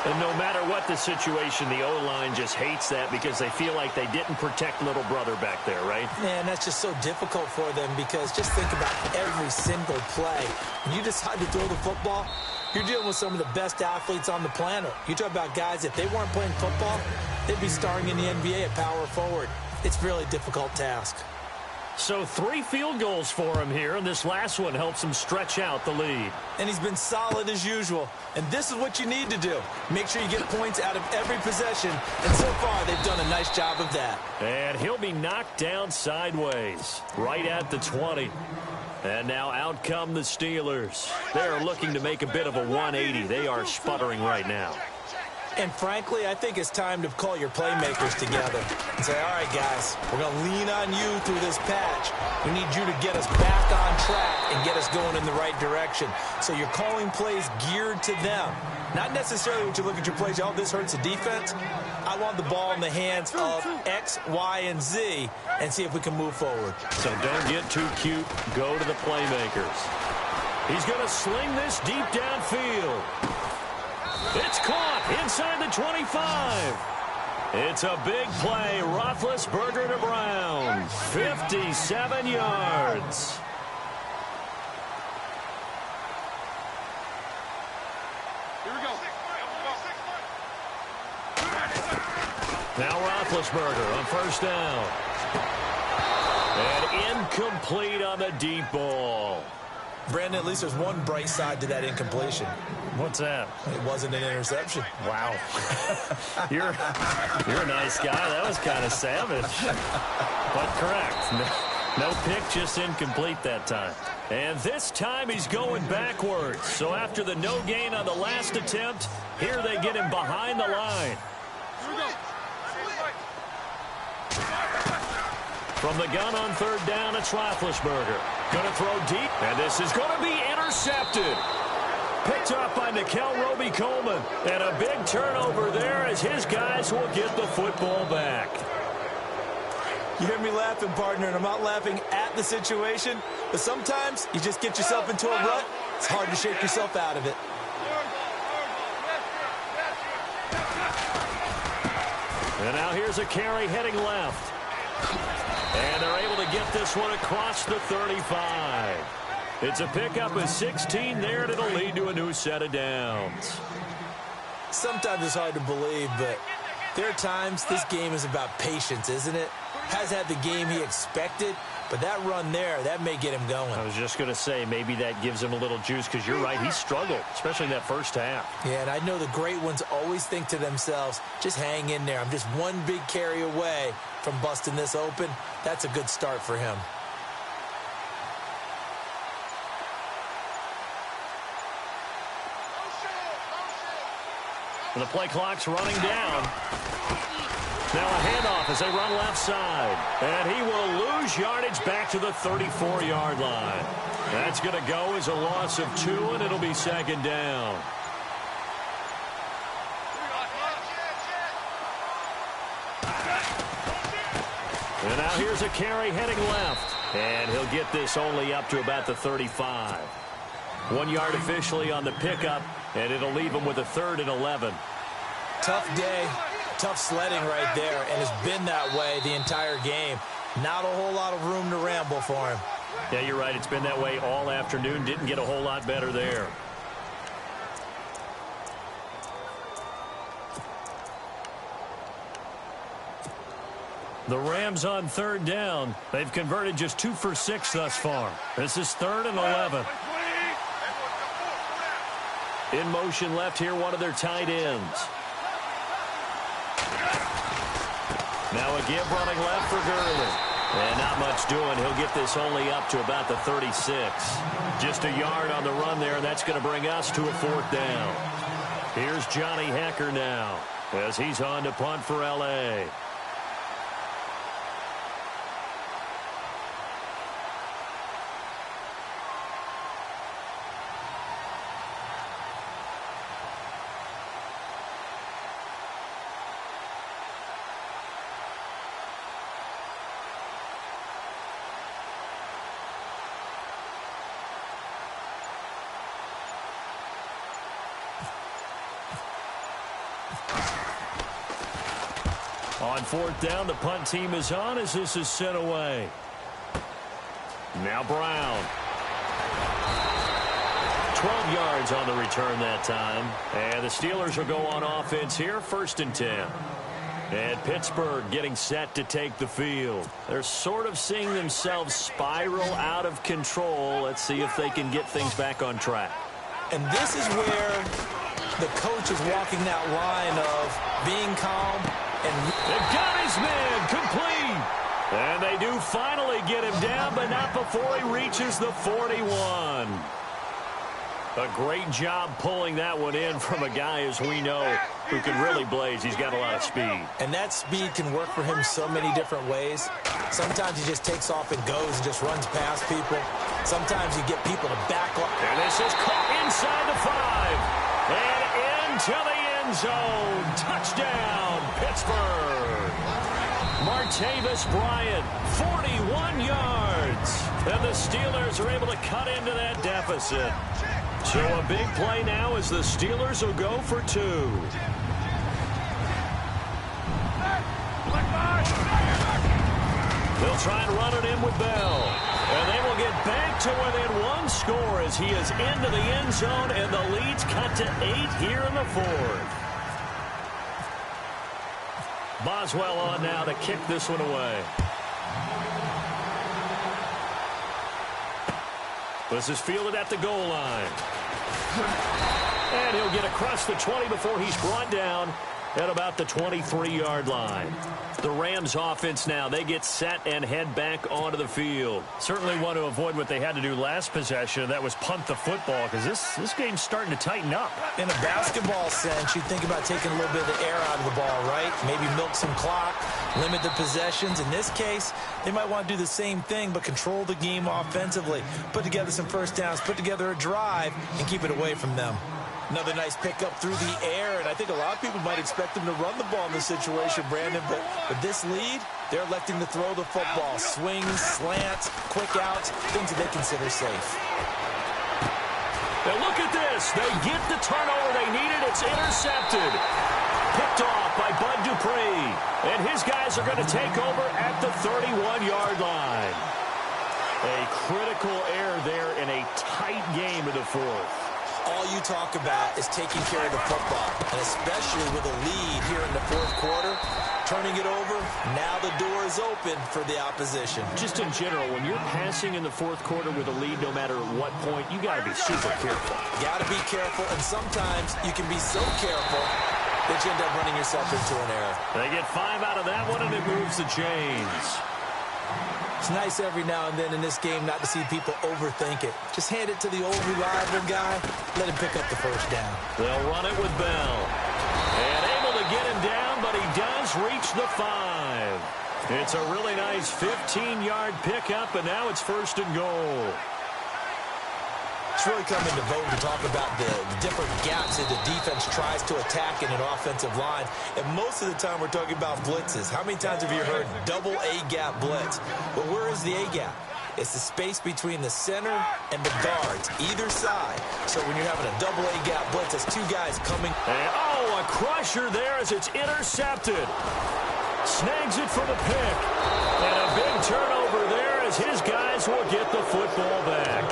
And no matter what the situation, the O-line just hates that because they feel like they didn't protect little brother back there, right? Man, that's just so difficult for them because just think about every single play. When you decide to throw the football, you're dealing with some of the best athletes on the planet. You talk about guys, if they weren't playing football, they'd be starring in the NBA at power forward. It's a really difficult task. So 3 field goals for him here, and this last one helps him stretch out the lead. And he's been solid as usual. And this is what you need to do. Make sure you get points out of every possession. And so far, they've done a nice job of that. And he'll be knocked down sideways, right at the 20. And now out come the Steelers. They're looking to make a bit of a 180. They are sputtering right now. And frankly, I think it's time to call your playmakers together and say, all right, guys, we're going to lean on you through this patch. We need you to get us back on track and get us going in the right direction. So you're calling plays geared to them. Not necessarily when you look at your plays, oh, this hurts the defense. I want the ball in the hands of X, Y, and Z and see if we can move forward. So don't get too cute. Go to the playmakers. He's going to sling this deep downfield. It's caught inside the 25. It's a big play. Roethlisberger to Brown. 57 yards. Here we go. Now Roethlisberger on first down. And incomplete on the deep ball. Brandon, at least there's one bright side to that incompletion. What's that? It wasn't an interception. Wow. You're a nice guy. That was kind of savage. But correct. No pick, just incomplete that time. And this time he's going backwards. So after the no gain on the last attempt, here they get him behind the line. Here we go. From the gun on third down, it's Roethlisberger. Going to throw deep, and this is going to be intercepted. Picked up by Nickel Roby-Coleman. And a big turnover there as his guys will get the football back. You hear me laughing, partner, and I'm not laughing at the situation, but sometimes you just get yourself into a rut. It's hard to shake yourself out of it. And now here's a carry heading left. And they're able to get this one across the 35. It's a pickup of 16 there, and it'll lead to a new set of downs. Sometimes it's hard to believe, but there are times this game is about patience, isn't it? Has had the game he expected, but that run there, that may get him going. I was just going to say, maybe that gives him a little juice, because you're right, he struggled, especially in that first half. Yeah, and I know the great ones always think to themselves, just hang in there. I'm just one big carry away from busting this open. That's a good start for him. The play clock's running down. Now a handoff as they run left side. And he will lose yardage back to the 34-yard line. That's going to go as a loss of 2, and it'll be second down. And now here's a carry heading left. And he'll get this only up to about the 35. 1 yard officially on the pickup, and it'll leave him with a 3rd and 11. Tough day, tough sledding right there, and it's been that way the entire game. Not a whole lot of room to ramble for him. Yeah, you're right. It's been that way all afternoon. Didn't get a whole lot better there. The Rams on third down. They've converted just 2 for 6 thus far. This is 3rd and 11. In motion left here, one of their tight ends. Now a give running left for Gurley. And not much doing. He'll get this only up to about the 36. Just a yard on the run there. That's going to bring us to a 4th down. Here's Johnny Hekker now as he's on to punt for L.A. On fourth down, the punt team is on as this is sent away. Now Brown. 12 yards on the return that time. And the Steelers will go on offense here, 1st and 10. And Pittsburgh getting set to take the field. They're sort of seeing themselves spiral out of control. Let's see if they can get things back on track. And this is where the coach is walking that line of being calm. And they've got his man complete. And they do finally get him down, but not before he reaches the 41. A great job pulling that one in from a guy, as we know, who can really blaze. He's got a lot of speed. And that speed can work for him so many different ways. Sometimes he just takes off and goes and just runs past people. Sometimes you get people to back off. And this is caught inside the 5. And into the end zone. Touchdown, Pittsburgh. Martavis Bryant, 41 yards. And the Steelers are able to cut into that deficit. So a big play now as the Steelers will go for 2. They'll try and run it in with Bell. And they will get back to within 1 score as he is into the end zone, and the lead's cut to 8 here in the 4th. Boswell on now to kick this one away. This is fielded at the goal line. And he'll get across the 20 before he's brought down at about the 23-yard line. The Rams offense now, they get set and head back onto the field. Certainly want to avoid what they had to do last possession. That was punt the football, because this game's starting to tighten up. In a basketball sense, you think about taking a little bit of the air out of the ball, right? Maybe milk some clock, limit the possessions. In this case, they might want to do the same thing, but control the game offensively. Put together some first downs, put together a drive, and keep it away from them. Another nice pickup through the air, and I think a lot of people might expect them to run the ball in this situation, Brandon, but with this lead, they're electing to throw the football. Swings, slants, quick outs, things that they consider safe. Now look at this. They get the turnover they needed. It's intercepted. Picked off by Bud Dupree. And his guys are going to take over at the 31-yard line. A critical error there in a tight game in the 4th. All you talk about is taking care of the football, and especially with a lead here in the 4th quarter, turning it over, now the door is open for the opposition. Just in general, when you're passing in the 4th quarter with a lead, no matter at what point, you got to be super careful. Got to be careful, and sometimes you can be so careful that you end up running yourself into an error. They get 5 out of that one, and it moves the chains. It's nice every now and then in this game not to see people overthink it. Just hand it to the old reliable guy, let him pick up the first down. They'll run it with Bell. And able to get him down, but he does reach the 5. It's a really nice 15-yard pickup, and now it's 1st and goal. It's really come into vogue to talk about the different gaps that the defense tries to attack in an offensive line. And most of the time we're talking about blitzes. How many times have you heard double A-gap blitz? Well, where is the A-gap? It's the space between the center and the guards, either side. So when you're having a double A-gap blitz, it's 2 guys coming. And, a crusher there as it's intercepted. Snags it for the pick. And a big turnover there as his guys will get the football back.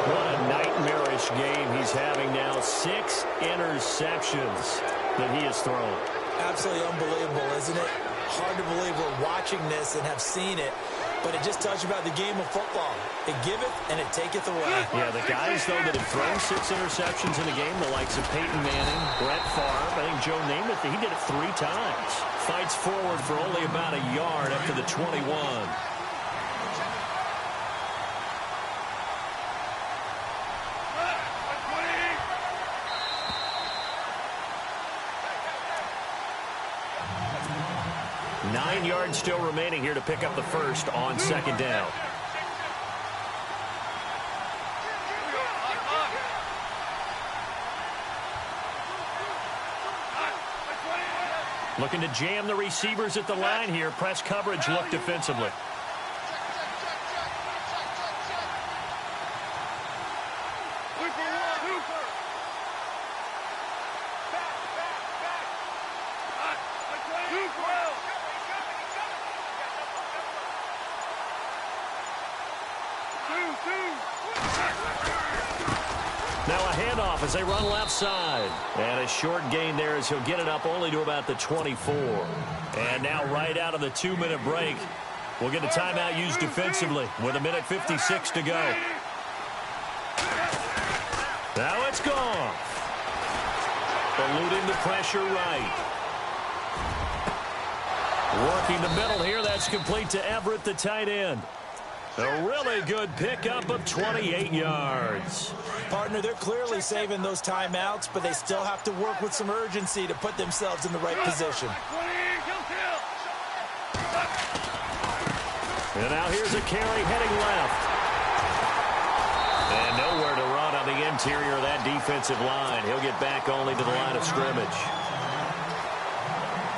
What a nightmarish game he's having now. 6 interceptions that he has thrown. Absolutely unbelievable, isn't it? Hard to believe we're watching this and have seen it, but it just tells you about the game of football. It giveth and it taketh away. Yeah, the guys, though, that have thrown 6 interceptions in a game, the likes of Peyton Manning, Brett Favre, I think Joe Namath, he did it 3 times. Fights forward for only about a yard up to the 21. 9 yards still remaining here to pick up the first on 2nd down. Looking to jam the receivers at the line here. Press coverage look defensively. Now a handoff as they run left side. And a short gain there as he'll get it up only to about the 24. And now right out of the 2-minute break, we'll get a timeout used defensively with 1:56 to go. Now it's gone. Eluding the pressure right. Working the middle here. That's complete to Everett, the tight end. A really good pickup of 28 yards. Partner, they're clearly saving those timeouts, but they still have to work with some urgency to put themselves in the right position. And now here's a carry heading left. And nowhere to run on the interior of that defensive line. He'll get back only to the line of scrimmage.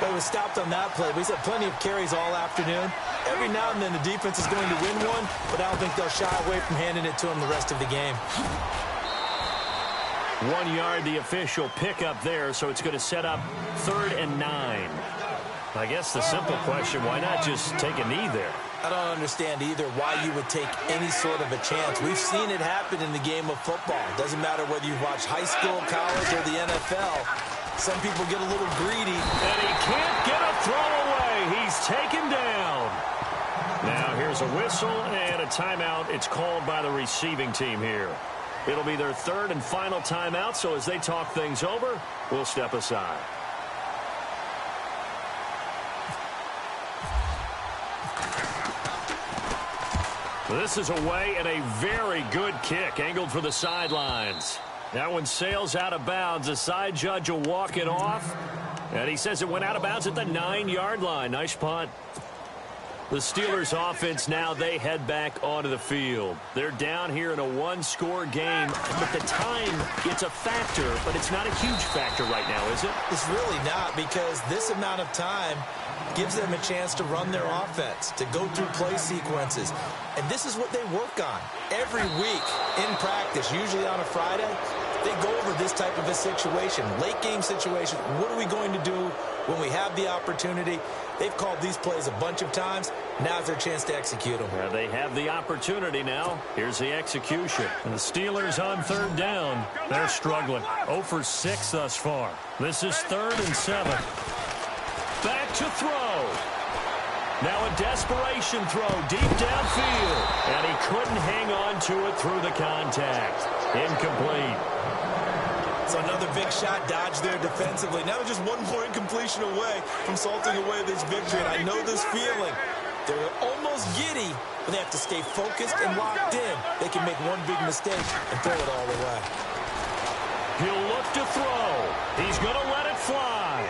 But he was stopped on that play. He's had plenty of carries all afternoon. Every now and then the defense is going to win one, but I don't think they'll shy away from handing it to him the rest of the game. 1 yard, the official pickup there, so it's going to set up 3rd and 9. I guess the simple question, why not just take a knee there? I don't understand either why you would take any sort of a chance. We've seen it happen in the game of football. It doesn't matter whether you watch high school, college, or the NFL. Some people get a little greedy. And he can't get a throw away. He's taken down. Now here's a whistle and a timeout. It's called by the receiving team here. It'll be their 3rd and final timeout, so as they talk things over, we'll step aside. This is away and a very good kick, angled for the sidelines. That one sails out of bounds. The side judge will walk it off. And he says it went out of bounds at the 9-yard line. Nice punt. The Steelers offense now, they head back onto the field. They're down here in a 1-score game. But the time, it's a factor, but it's not a huge factor right now, is it? It's really not, because this amount of time gives them a chance to run their offense, to go through play sequences. And this is what they work on every week in practice, usually on a Friday. They go over this type of a situation, late game situation. What are we going to do when we have the opportunity? They've called these plays a bunch of times. Now's their chance to execute them. Yeah, they have the opportunity now. Here's the execution. And the Steelers on 3rd down. They're struggling. 0 for 6 thus far. This is 3rd and 7. Back to throw. Now a desperation throw deep downfield. And he couldn't hang on to it through the contact. Incomplete. So another big shot dodged there defensively. Now they're just 1 more incompletion away from salting away this victory. And I know this feeling. They're almost giddy, but they have to stay focused and locked in. They can make one big mistake and throw it all away. He'll look to throw. He's going to let it fly.